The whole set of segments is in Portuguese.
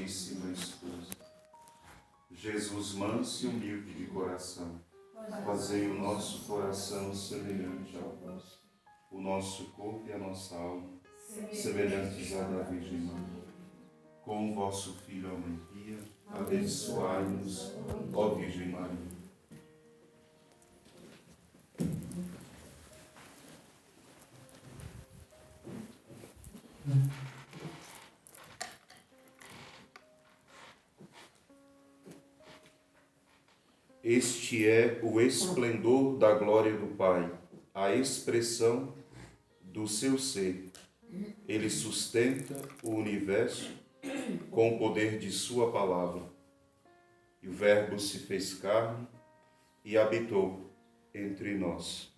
amadíssima esposa. Jesus manso e humilde de coração, fazei o nosso coração semelhante ao vosso, o nosso corpo e a nossa alma semelhantes ao da Virgem Maria. Com o vosso Filho, a Mãe Pia, abençoai-nos, ó Virgem Maria. Este é o esplendor da glória do Pai, a expressão do seu ser. Ele sustenta o universo com o poder de sua palavra. E o Verbo se fez carne e habitou entre nós.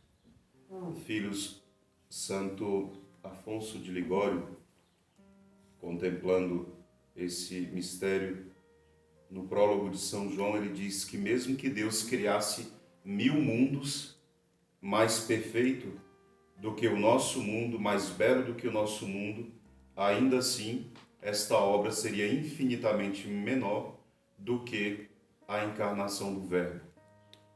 Filhos, Santo Afonso de Ligório, contemplando esse mistério, no prólogo de São João, ele diz que mesmo que Deus criasse 1000 mundos, mais perfeito do que o nosso mundo, mais belo do que o nosso mundo, ainda assim, esta obra seria infinitamente menor do que a encarnação do Verbo.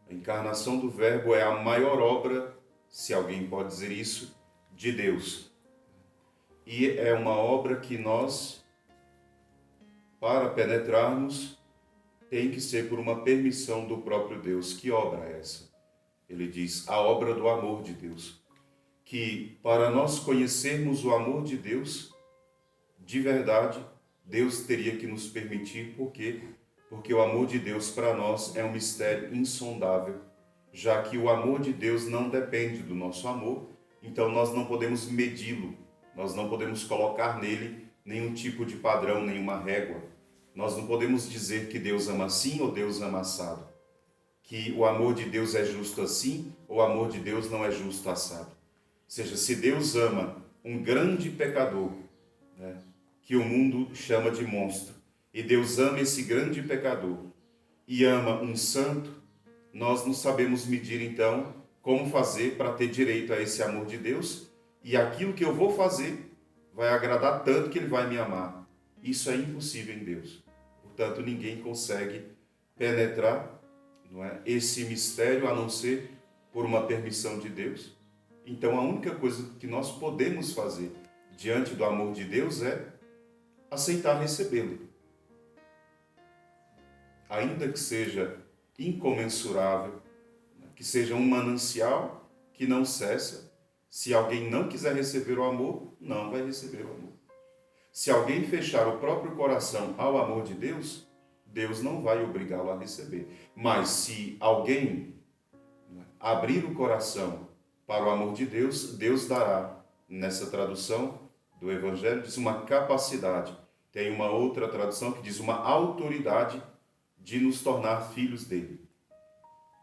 A encarnação do Verbo é a maior obra, se alguém pode dizer isso, de Deus. E é uma obra que nós, para penetrarmos, tem que ser por uma permissão do próprio Deus. Que obra é essa? Ele diz, a obra do amor de Deus. Que para nós conhecermos o amor de Deus, de verdade, Deus teria que nos permitir, por quê? Porque o amor de Deus para nós é um mistério insondável, já que o amor de Deus não depende do nosso amor, então nós não podemos medi-lo, nós não podemos colocar nele nenhum tipo de padrão, nenhuma régua. Nós não podemos dizer que Deus ama assim ou Deus ama assado, que o amor de Deus é justo assim ou o amor de Deus não é justo assado. Ou seja, se Deus ama um grande pecador, né, que o mundo chama de monstro, e Deus ama esse grande pecador e ama um santo, nós não sabemos medir então como fazer para ter direito a esse amor de Deus, e aquilo que eu vou fazer vai agradar tanto que Ele vai me amar. Isso é impossível em Deus. Portanto, ninguém consegue penetrar, não é, esse mistério a não ser por uma permissão de Deus. Então, a única coisa que nós podemos fazer diante do amor de Deus é aceitar recebê-lo. Ainda que seja incomensurável, que seja um manancial que não cessa, se alguém não quiser receber o amor, não vai receber o amor. Se alguém fechar o próprio coração ao amor de Deus, Deus não vai obrigá-lo a receber. Mas se alguém abrir o coração para o amor de Deus, Deus dará, nessa tradução do Evangelho, diz uma capacidade. Tem uma outra tradução que diz uma autoridade de nos tornar filhos dele.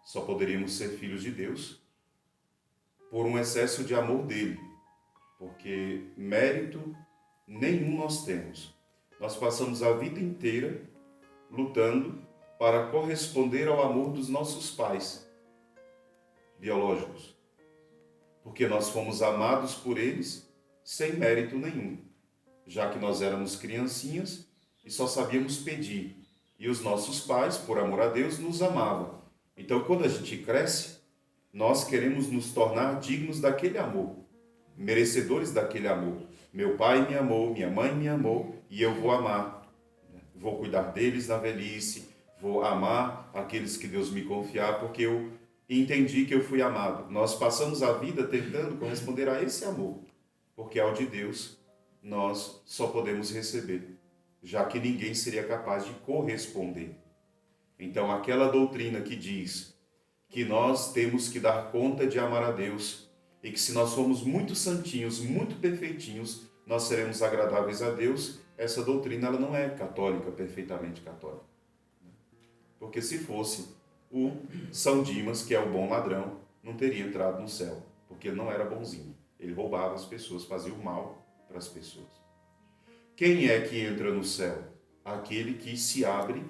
Só poderíamos ser filhos de Deus por um excesso de amor dele, porque mérito nenhum nós temos. Nós passamos a vida inteira lutando para corresponder ao amor dos nossos pais biológicos, porque nós fomos amados por eles sem mérito nenhum, já que nós éramos criancinhas e só sabíamos pedir, e os nossos pais, por amor a Deus, nos amavam. Então, quando a gente cresce, nós queremos nos tornar dignos daquele amor, merecedores daquele amor. Meu pai me amou, minha mãe me amou, e eu vou amar. Vou cuidar deles na velhice, vou amar aqueles que Deus me confiar, porque eu entendi que eu fui amado. Nós passamos a vida tentando corresponder a esse amor, porque ao de Deus nós só podemos receber, já que ninguém seria capaz de corresponder. Então, aquela doutrina que diz que nós temos que dar conta de amar a Deus e que se nós formos muito santinhos, muito perfeitinhos, nós seremos agradáveis a Deus, essa doutrina ela não é católica, perfeitamente católica. Porque se fosse, o São Dimas, que é o bom ladrão, não teria entrado no céu, porque ele não era bonzinho. Ele roubava as pessoas, fazia o mal para as pessoas. Quem é que entra no céu? Aquele que se abre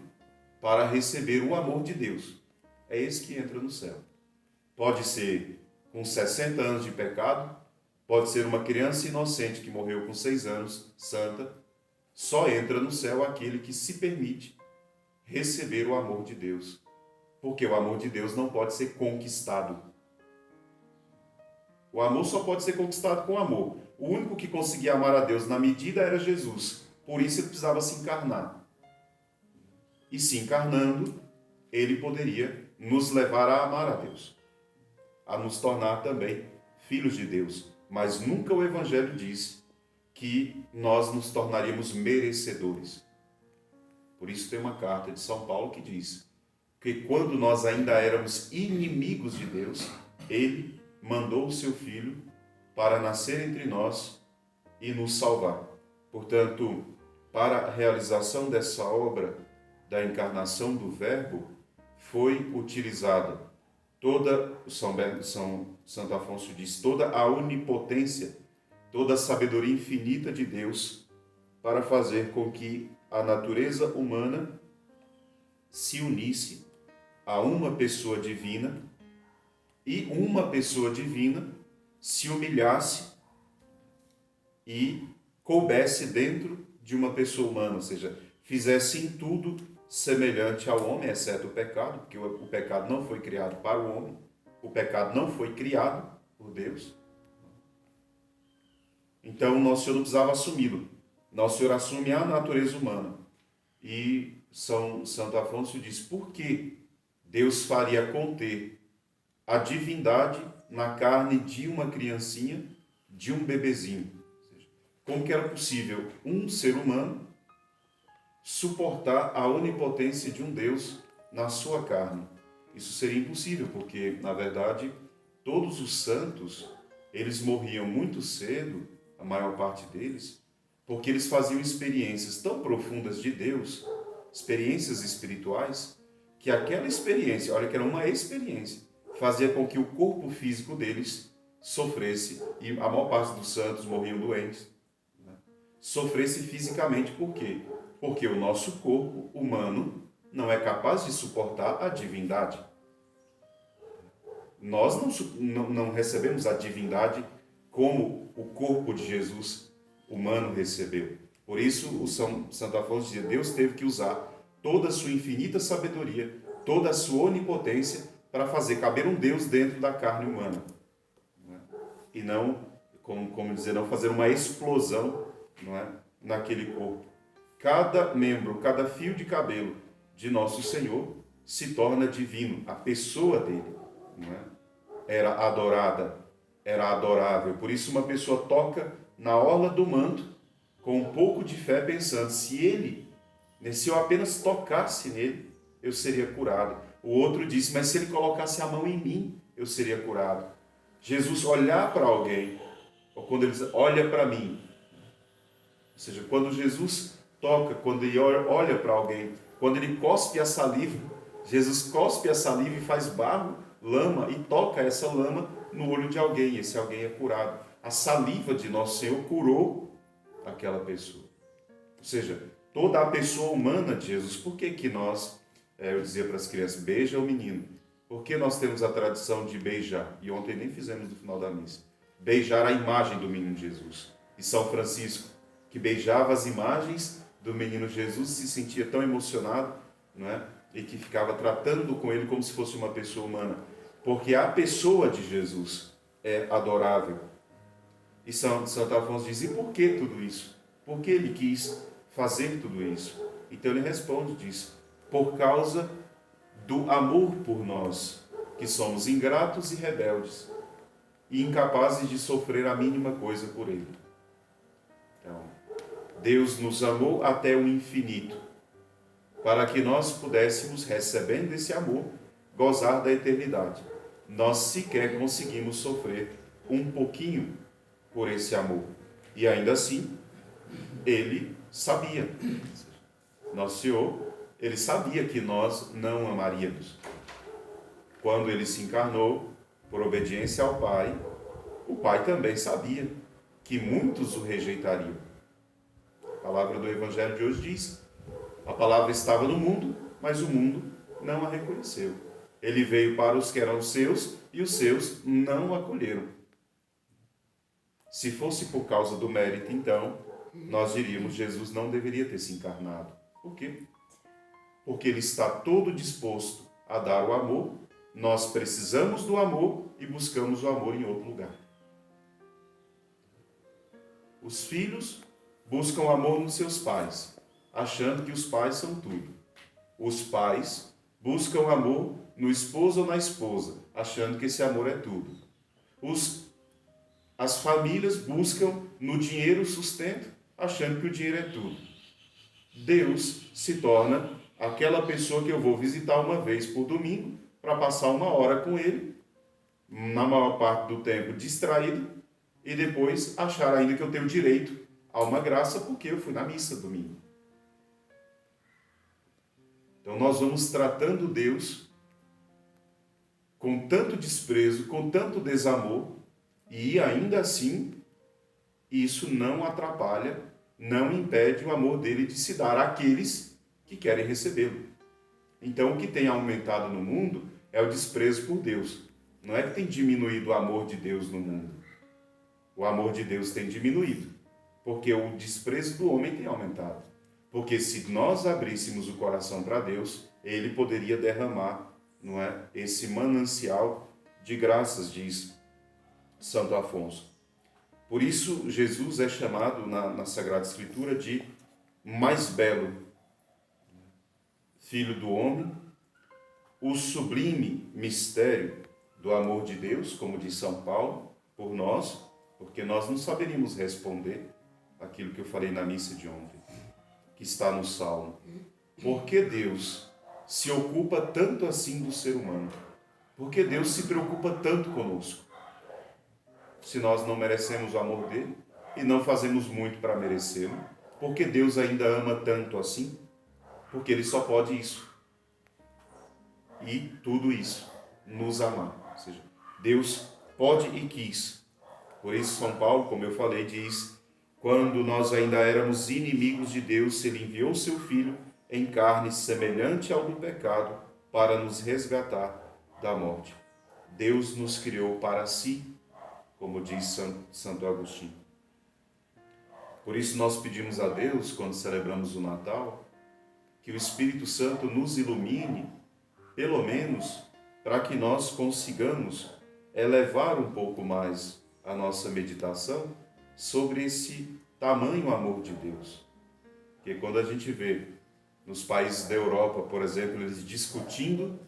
para receber o amor de Deus. É esse que entra no céu. Pode ser com 60 anos de pecado, pode ser uma criança inocente que morreu com 6 anos, santa, só entra no céu aquele que se permite receber o amor de Deus. Porque o amor de Deus não pode ser conquistado. O amor só pode ser conquistado com amor. O único que conseguia amar a Deus na medida era Jesus. Por isso ele precisava se encarnar. E se encarnando, ele poderia nos levar a amar a Deus, a nos tornar também filhos de Deus. Mas nunca o Evangelho diz que nós nos tornaríamos merecedores. Por isso tem uma carta de São Paulo que diz que quando nós ainda éramos inimigos de Deus, ele mandou o seu Filho para nascer entre nós e nos salvar. Portanto, para a realização dessa obra da encarnação do Verbo, foi utilizada toda, Santo Afonso diz, toda a onipotência, toda a sabedoria infinita de Deus para fazer com que a natureza humana se unisse a uma pessoa divina e uma pessoa divina se humilhasse e coubesse dentro de uma pessoa humana, ou seja, fizesse em tudo semelhante ao homem, exceto o pecado, porque o pecado não foi criado para o homem, o pecado não foi criado por Deus. Então, Nosso Senhor não precisava assumi-lo. Nosso Senhor assume a natureza humana. E Santo Afonso diz, por que Deus faria conter a divindade na carne de uma criancinha, de um bebezinho? Ou seja, como que era possível um ser humano suportar a onipotência de um Deus na sua carne? Isso seria impossível, porque, na verdade, todos os santos, eles morriam muito cedo, a maior parte deles, porque eles faziam experiências tão profundas de Deus, experiências espirituais, que aquela experiência, olha que era uma experiência, fazia com que o corpo físico deles sofresse, e a maior parte dos santos morriam doentes, né? Sofresse fisicamente. Por quê? Porque o nosso corpo humano não é capaz de suportar a divindade. Nós não recebemos a divindade como o corpo de Jesus humano recebeu. Por isso, o Santo Afonso dizia, Deus teve que usar toda a sua infinita sabedoria, toda a sua onipotência para fazer caber um Deus dentro da carne humana. E não, como dizer, não fazer uma explosão, não é, naquele corpo. Cada membro, cada fio de cabelo de Nosso Senhor se torna divino, a pessoa dele, não é? Era adorada, era adorável. Por isso uma pessoa toca na orla do manto com um pouco de fé, pensando, se eu apenas tocasse nele, eu seria curado. O outro disse, mas se ele colocasse a mão em mim, eu seria curado. Jesus olhar para alguém, ou quando ele diz, olha para mim, ou seja, quando Jesus toca, quando ele olha para alguém, quando ele cospe a saliva, Jesus cospe a saliva e faz barro, lama, e toca essa lama no olho de alguém, esse alguém é curado. A saliva de Nosso Senhor curou aquela pessoa. Ou seja, toda a pessoa humana de Jesus. Por que nós, eu dizia para as crianças, beija o menino? Por que nós temos a tradição de beijar? E ontem nem fizemos no final da missa. Beijar a imagem do menino Jesus. E São Francisco, que beijava as imagens do menino Jesus, se sentia tão emocionado, não é? E que ficava tratando com ele como se fosse uma pessoa humana. Porque a pessoa de Jesus é adorável. E Santo Afonso diz, e por que tudo isso? Por que ele quis fazer tudo isso? Então ele responde, diz, por causa do amor por nós, que somos ingratos e rebeldes, e incapazes de sofrer a mínima coisa por ele. Então, Deus nos amou até o infinito, para que nós pudéssemos, recebendo esse amor, gozar da eternidade. Nós sequer conseguimos sofrer um pouquinho por esse amor. E ainda assim, ele sabia. Nosso Senhor, ele sabia que nós não amaríamos. Quando ele se encarnou, por obediência ao Pai, o Pai também sabia que muitos o rejeitariam. A palavra do Evangelho de hoje diz, a palavra estava no mundo, mas o mundo não a reconheceu. Ele veio para os que eram seus, e os seus não o acolheram. Se fosse por causa do mérito, então, nós diríamos Jesus não deveria ter se encarnado. Por quê? Porque ele está todo disposto a dar o amor, nós precisamos do amor e buscamos o amor em outro lugar. Os filhos buscam amor nos seus pais, achando que os pais são tudo. Os pais buscam amor no esposo ou na esposa, achando que esse amor é tudo. As famílias buscam no dinheiro sustento, achando que o dinheiro é tudo. Deus se torna aquela pessoa que eu vou visitar uma vez por domingo para passar uma hora com ele, na maior parte do tempo distraído, e depois achar ainda que eu tenho direito a uma graça porque eu fui na missa domingo. Então nós vamos tratando Deus com tanto desprezo, com tanto desamor, e ainda assim isso não atrapalha, não impede o amor dele de se dar àqueles que querem recebê-lo. Então o que tem aumentado no mundo é o desprezo por Deus. Não é que tem diminuído o amor de Deus no mundo. O amor de Deus tem diminuído, porque o desprezo do homem tem aumentado. Porque se nós abríssemos o coração para Deus, ele poderia derramar, não é, esse manancial de graças, diz Santo Afonso. Por isso, Jesus é chamado na Sagrada Escritura de mais belo Filho do homem, o sublime mistério do amor de Deus, como diz São Paulo, por nós, porque nós não saberíamos responder aquilo que eu falei na missa de ontem, que está no Salmo. Por que Deus se ocupa tanto assim do ser humano? Por que Deus se preocupa tanto conosco? Se nós não merecemos o amor dele e não fazemos muito para merecê-lo, por que Deus ainda ama tanto assim? Porque ele só pode isso. E tudo isso, nos amar. Ou seja, Deus pode e quis. Por isso São Paulo, como eu falei, diz: quando nós ainda éramos inimigos de Deus, ele enviou seu Filho em carne semelhante ao do pecado para nos resgatar da morte. Deus nos criou para si, como diz Santo Agostinho. Por isso nós pedimos a Deus, quando celebramos o Natal, que o Espírito Santo nos ilumine, pelo menos para que nós consigamos elevar um pouco mais a nossa meditação sobre esse tamanho amor de Deus. Porque quando a gente vê nos países da Europa, por exemplo, eles discutindo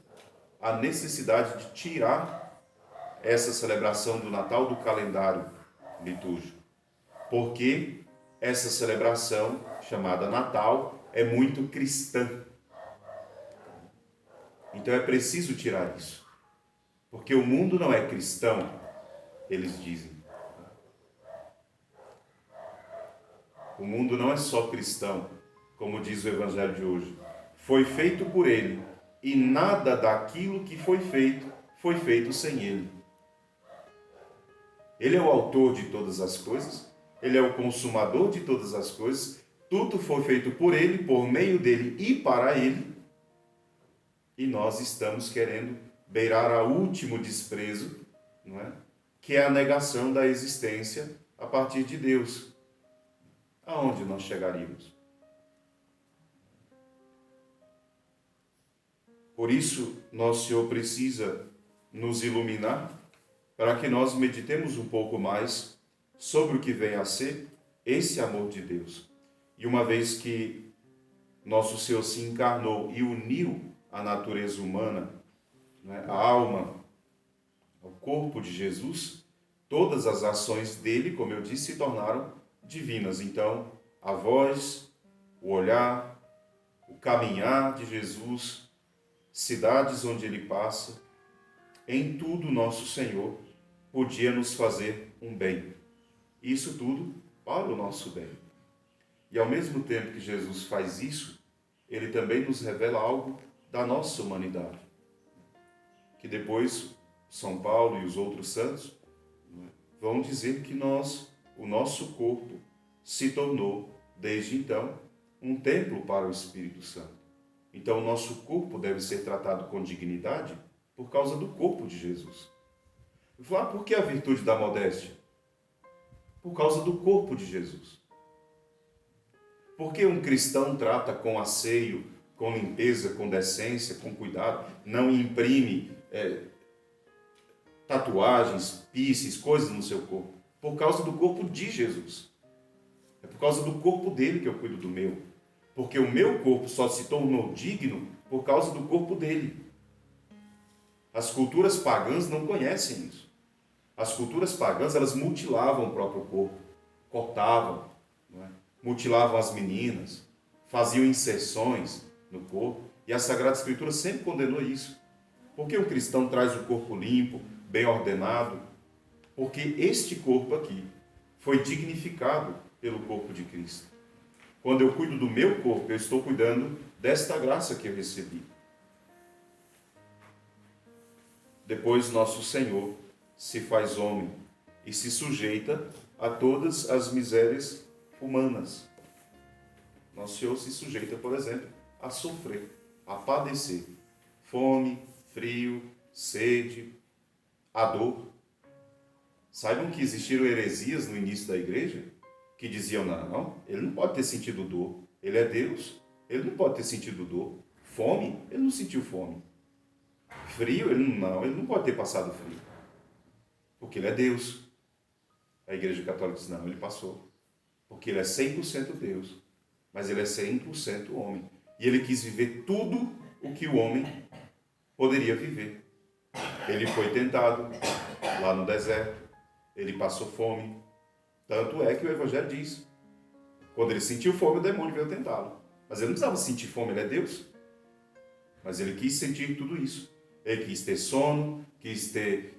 a necessidade de tirar essa celebração do Natal do calendário litúrgico, porque essa celebração chamada Natal é muito cristã. Então é preciso tirar isso, porque o mundo não é cristão, eles dizem. O mundo não é só cristão, como diz o Evangelho de hoje. Foi feito por ele, e nada daquilo que foi feito sem ele. Ele é o autor de todas as coisas, ele é o consumador de todas as coisas, tudo foi feito por ele, por meio dele e para ele, e nós estamos querendo beirar a último desprezo, não é? Que é a negação da existência a partir de Deus. Aonde nós chegaríamos? Por isso, nosso Senhor precisa nos iluminar para que nós meditemos um pouco mais sobre o que vem a ser esse amor de Deus. E uma vez que nosso Senhor se encarnou e uniu a natureza humana, né, a alma, ao corpo de Jesus, todas as ações dele, como eu disse, se tornaram divinas. Então, a voz, o olhar, o caminhar de Jesus, cidades onde ele passa, em tudo nosso Senhor podia nos fazer um bem. Isso tudo para o nosso bem. E ao mesmo tempo que Jesus faz isso, ele também nos revela algo da nossa humanidade. Que depois São Paulo e os outros santos vão dizer que o nosso corpo se tornou, desde então, um templo para o Espírito Santo. Então o nosso corpo deve ser tratado com dignidade por causa do corpo de Jesus. Eu falo, por que a virtude da modéstia? Por causa do corpo de Jesus. Por que um cristão trata com asseio, com limpeza, com decência, com cuidado, não imprime tatuagens, piercings, coisas no seu corpo? Por causa do corpo de Jesus. É por causa do corpo dele que eu cuido do meu. Porque o meu corpo só se tornou digno por causa do corpo dele. As culturas pagãs não conhecem isso. As culturas pagãs, elas mutilavam o próprio corpo, cortavam, não é? Mutilavam as meninas, faziam inserções no corpo. E a Sagrada Escritura sempre condenou isso. Por que o cristão traz o corpo limpo, bem ordenado? Porque este corpo aqui foi dignificado pelo corpo de Cristo. Quando eu cuido do meu corpo, eu estou cuidando desta graça que eu recebi. Depois nosso Senhor se faz homem e se sujeita a todas as misérias humanas. Nosso Senhor se sujeita, por exemplo, a sofrer, a padecer fome, frio, sede, a dor. Saibam que existiram heresias no início da igreja que diziam, não, ele não pode ter sentido dor, ele é Deus, ele não pode ter sentido dor. Fome, ele não sentiu fome. Frio, ele não pode ter passado frio, porque ele é Deus. A Igreja Católica diz, não, ele passou, porque ele é 100% Deus, mas ele é 100% homem. E ele quis viver tudo o que o homem poderia viver. Ele foi tentado lá no deserto, ele passou fome. Tanto é que o Evangelho diz, quando ele sentiu fome, o demônio veio tentá-lo. Mas ele não precisava sentir fome, ele é Deus. Mas ele quis sentir tudo isso. Ele quis ter sono, quis ter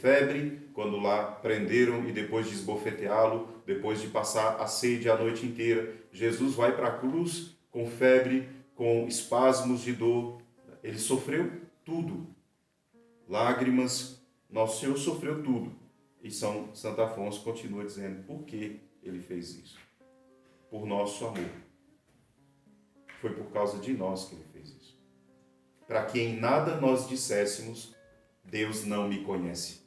febre, quando lá prenderam e depois de esbofeteá-lo, depois de passar a sede a noite inteira, Jesus vai para a cruz com febre, com espasmos de dor. Ele sofreu tudo. Lágrimas, nosso Senhor sofreu tudo. E Santo Afonso continua dizendo por que ele fez isso. Por nosso amor. Foi por causa de nós que ele fez isso. Para que em nada nós disséssemos, Deus não me conhece.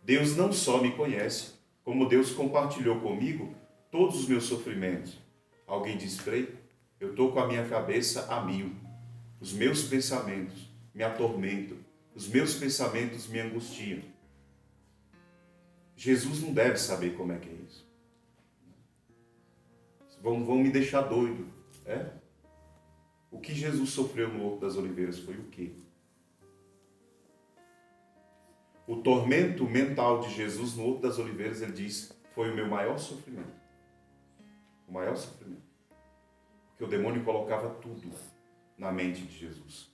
Deus não só me conhece, como Deus compartilhou comigo todos os meus sofrimentos. Alguém diz, Frei, eu estou com a minha cabeça a mil. Os meus pensamentos me atormentam. Os meus pensamentos me angustiam. Jesus não deve saber como é que é isso. Vão me deixar doido. O que Jesus sofreu no Horto das Oliveiras foi o quê? O tormento mental de Jesus no Horto das Oliveiras, ele diz, foi o meu maior sofrimento. O maior sofrimento. Porque o demônio colocava tudo na mente de Jesus.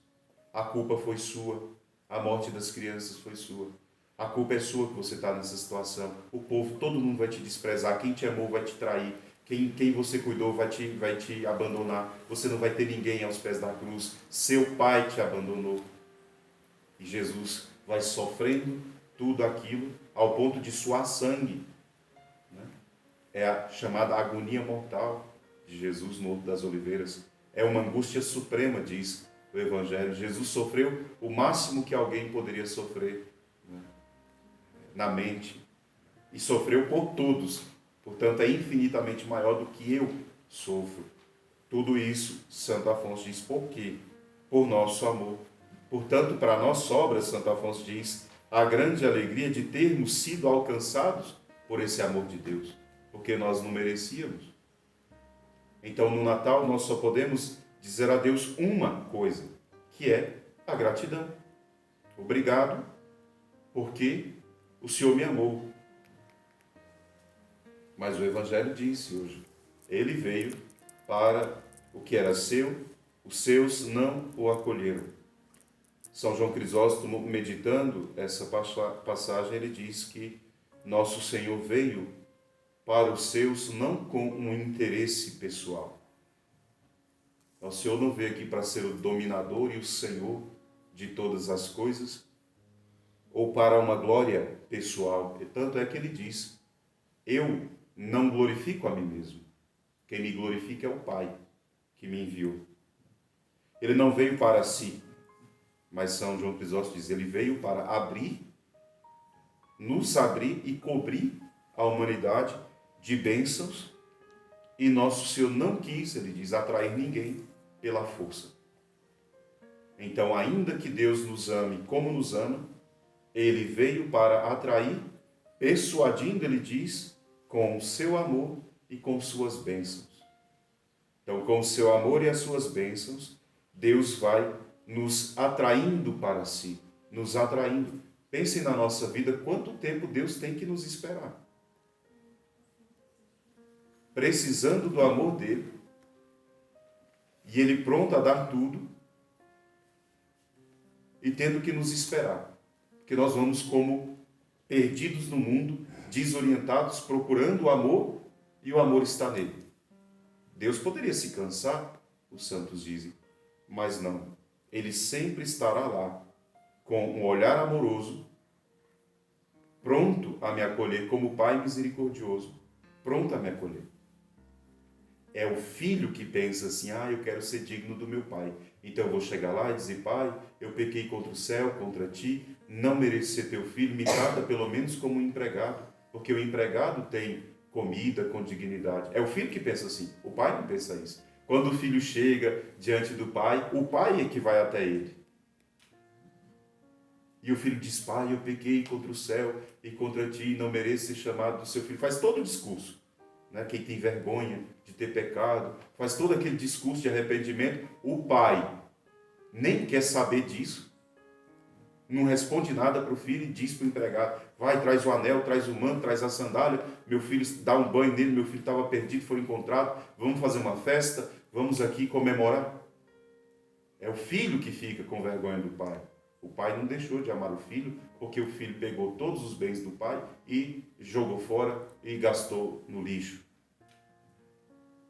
A culpa foi sua. A morte das crianças foi sua. A culpa é sua que você está nessa situação. O povo, todo mundo vai te desprezar. Quem te amou vai te trair. Quem você cuidou vai te abandonar. Você não vai ter ninguém aos pés da cruz. Seu pai te abandonou. E Jesus vai sofrendo tudo aquilo ao ponto de suar sangue. É a chamada agonia mortal de Jesus no Horto das Oliveiras. É uma angústia suprema, diz o Evangelho. Jesus sofreu o máximo que alguém poderia sofrer na mente. E sofreu por todos. Portanto, é infinitamente maior do que eu sofro. Tudo isso, Santo Afonso diz, por quê? Por nosso amor. Portanto, para nós sobra, Santo Afonso diz, a grande alegria de termos sido alcançados por esse amor de Deus, porque nós não merecíamos. Então, no Natal, nós só podemos dizer a Deus uma coisa, que é a gratidão. Obrigado, porque o Senhor me amou. Mas o Evangelho disse hoje, ele veio para o que era seu, os seus não o acolheram. São João Crisóstomo, meditando essa passagem, ele diz que nosso Senhor veio para os seus não com um interesse pessoal. Nosso Senhor não veio aqui para ser o dominador e o Senhor de todas as coisas, ou para uma glória pessoal. E tanto é que ele diz, eu não glorifico a mim mesmo. Quem me glorifica é o Pai que me enviou. Ele não veio para si, mas São João Crisóstomo diz, ele veio para nos abrir e cobrir a humanidade de bênçãos E nosso Senhor não quis, ele diz, atrair ninguém pela força. Então, ainda que Deus nos ame como nos ama, ele veio para atrair, persuadindo, ele diz, com o seu amor e com suas bênçãos. Então, com o seu amor e as suas bênçãos, Deus vai nos atraindo para si, nos atraindo. Pensem na nossa vida, quanto tempo Deus tem que nos esperar. Precisando do amor dele, e ele pronto a dar tudo, e tendo que nos esperar. Porque nós vamos como perdidos no mundo, desorientados, procurando o amor, e o amor está nele. Deus poderia se cansar, os santos dizem, mas não. Ele sempre estará lá, com um olhar amoroso, pronto a me acolher como Pai misericordioso, pronto a me acolher. É o filho que pensa assim, eu quero ser digno do meu pai. Então eu vou chegar lá e dizer, pai, eu pequei contra o céu, contra ti, não mereço ser teu filho, me trata pelo menos como um empregado, porque o empregado tem comida com dignidade. É o filho que pensa assim, o pai não pensa isso. Quando o filho chega diante do pai, o pai é que vai até ele. E o filho diz, pai, eu pequei contra o céu e contra ti, não mereço ser chamado do seu filho. Faz todo o discurso. Quem tem vergonha de ter pecado, faz todo aquele discurso de arrependimento. O pai nem quer saber disso, não responde nada para o filho e diz para o empregado, vai, traz o anel, traz o manto, traz a sandália, meu filho, dá um banho nele, meu filho estava perdido, foi encontrado, vamos fazer uma festa, vamos aqui comemorar. É o filho que fica com vergonha do pai. O pai não deixou de amar o filho, porque o filho pegou todos os bens do pai e jogou fora e gastou no lixo.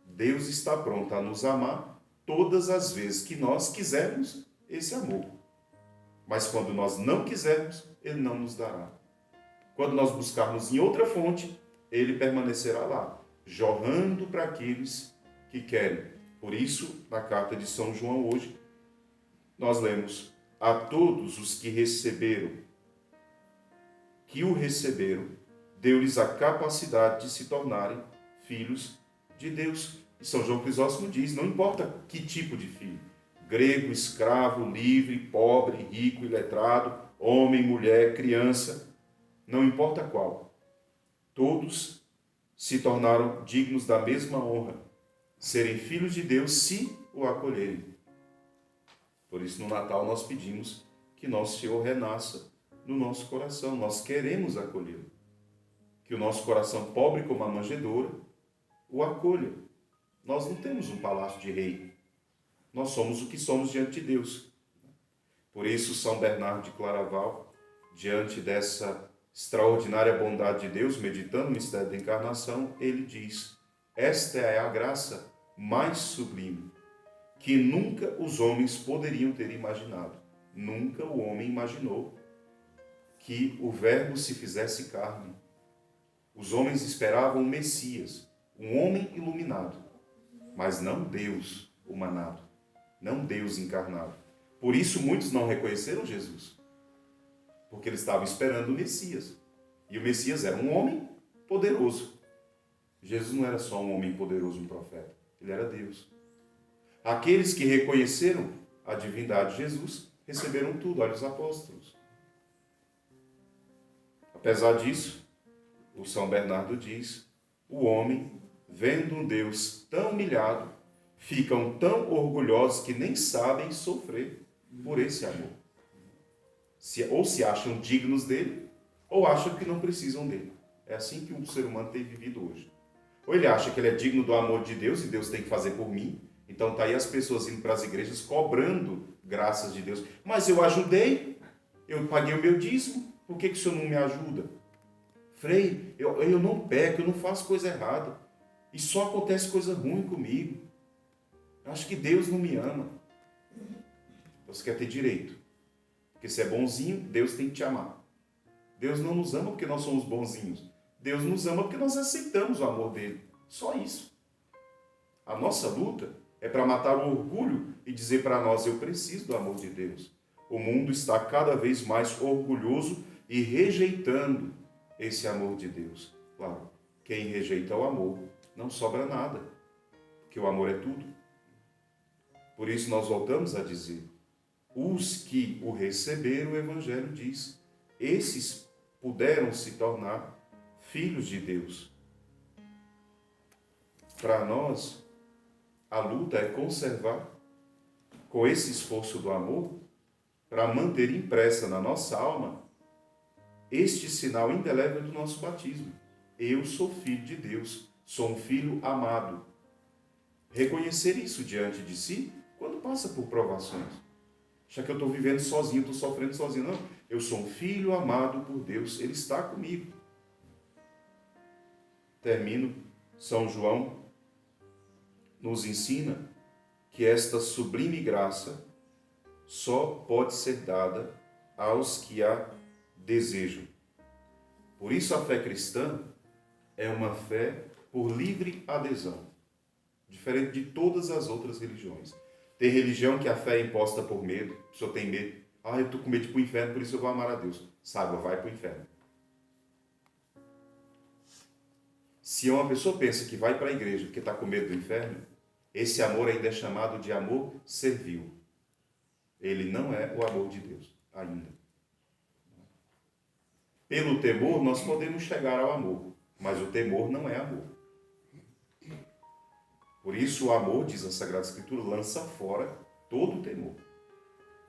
Deus está pronto a nos amar todas as vezes que nós quisermos esse amor. Mas quando nós não quisermos, ele não nos dará. Quando nós buscarmos em outra fonte, ele permanecerá lá, jorrando para aqueles que querem. Por isso, na carta de São João hoje, nós lemos, a todos os que o receberam, deu-lhes a capacidade de se tornarem filhos de Deus. E São João Crisóstomo diz, não importa que tipo de filho, grego, escravo, livre, pobre, rico, iletrado, homem, mulher, criança, não importa qual, todos se tornaram dignos da mesma honra, serem filhos de Deus se o acolherem. Por isso, no Natal, nós pedimos que nosso Senhor renasça no nosso coração. Nós queremos acolhê-lo. Que o nosso coração, pobre como a manjedoura, o acolha. Nós não temos um palácio de rei. Nós somos o que somos diante de Deus. Por isso, São Bernardo de Claraval, diante dessa extraordinária bondade de Deus, meditando no mistério da encarnação, ele diz, esta é a graça mais sublime, que nunca os homens poderiam ter imaginado. Nunca o homem imaginou que o Verbo se fizesse carne. Os homens esperavam o Messias, um homem iluminado, mas não Deus humanado, não Deus encarnado. Por isso muitos não reconheceram Jesus, porque eles estavam esperando o Messias. E o Messias era um homem poderoso. Jesus não era só um homem poderoso, um profeta, ele era Deus. Aqueles que reconheceram a divindade de Jesus receberam tudo, olha os apóstolos. Apesar disso, o São Bernardo diz, o homem, vendo um Deus tão humilhado, ficam tão orgulhosos que nem sabem sofrer por esse amor. Ou se acham dignos dele, ou acham que não precisam dele. É assim que o ser humano tem vivido hoje. Ou ele acha que ele é digno do amor de Deus e Deus tem que fazer por mim. Então está aí as pessoas indo para as igrejas cobrando graças de Deus. Mas eu ajudei, eu paguei o meu dízimo, por que o senhor não me ajuda? Frei, eu não peco, eu não faço coisa errada. E só acontece coisa ruim comigo. Eu acho que Deus não me ama. Você quer ter direito. Porque se é bonzinho, Deus tem que te amar. Deus não nos ama porque nós somos bonzinhos. Deus nos ama porque nós aceitamos o amor dele. Só isso. A nossa luta é para matar o orgulho e dizer para nós, eu preciso do amor de Deus. O mundo está cada vez mais orgulhoso e rejeitando esse amor de Deus. Claro, quem rejeita o amor, não sobra nada. porque o amor é tudo. Por isso nós voltamos a dizer, os que o receberam, o Evangelho diz, esses puderam se tornar filhos de Deus. Para nós, a luta é conservar, com esse esforço do amor, para manter impressa na nossa alma este sinal indelével do nosso batismo. Eu sou filho de Deus, sou um filho amado. Reconhecer isso diante de si quando passa por provações. Já que eu estou vivendo sozinho, estou sofrendo sozinho. Não, eu sou um filho amado por Deus, Ele está comigo. Termino, São João nos ensina que esta sublime graça só pode ser dada aos que a desejam. Por isso a fé cristã é uma fé por livre adesão, diferente de todas as outras religiões. Tem religião que a fé é imposta por medo, a pessoa tem medo. Eu estou com medo de ir para o inferno, por isso eu vou amar a Deus. Saiba, vai para o inferno. Se uma pessoa pensa que vai para a igreja porque está com medo do inferno, esse amor ainda é chamado de amor servil. Ele não é o amor de Deus, ainda. Pelo temor, nós podemos chegar ao amor, mas o temor não é amor. Por isso, o amor, diz a Sagrada Escritura, lança fora todo o temor.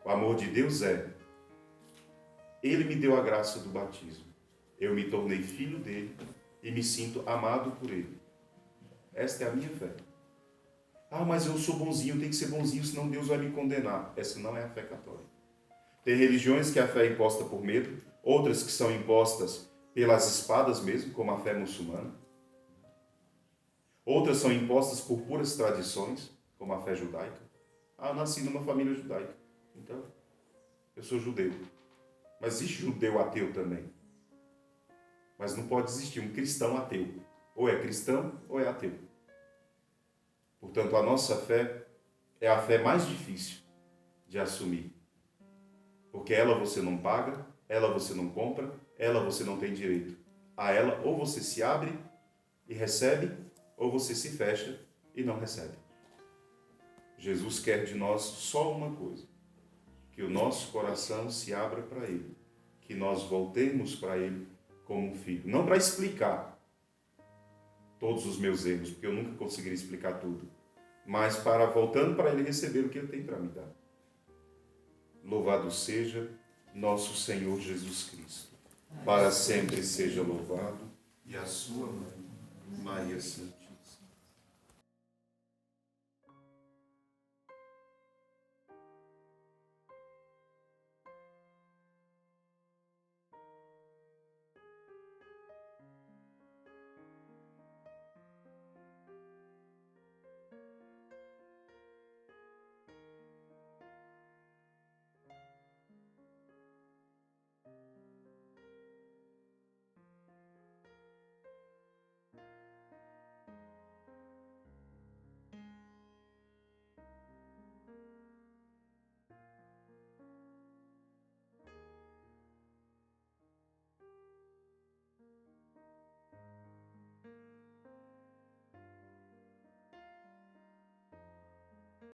O amor de Deus é: Ele me deu a graça do batismo. Eu me tornei filho dele e me sinto amado por ele. Esta é a minha fé. Mas eu sou bonzinho, tem que ser bonzinho, senão Deus vai me condenar. Essa não é a fé católica. Tem religiões que a fé é imposta por medo, outras que são impostas pelas espadas mesmo, como a fé muçulmana. Outras são impostas por puras tradições, como a fé judaica. Eu nasci numa família judaica, então eu sou judeu. Mas existe judeu ateu também. Mas não pode existir um cristão ateu. Ou é cristão ou é ateu. Portanto, a nossa fé é a fé mais difícil de assumir. Porque ela você não paga, ela você não compra, ela você não tem direito. A ela ou você se abre e recebe, ou você se fecha e não recebe. Jesus quer de nós só uma coisa: que o nosso coração se abra para Ele, que nós voltemos para Ele como um filho. Não para explicar todos os meus erros, porque eu nunca conseguiria explicar tudo, mas para, voltando para Ele, receber o que Ele tem para me dar. Louvado seja nosso Senhor Jesus Cristo. Para sempre seja louvado. E a sua mãe, Maria Santíssima.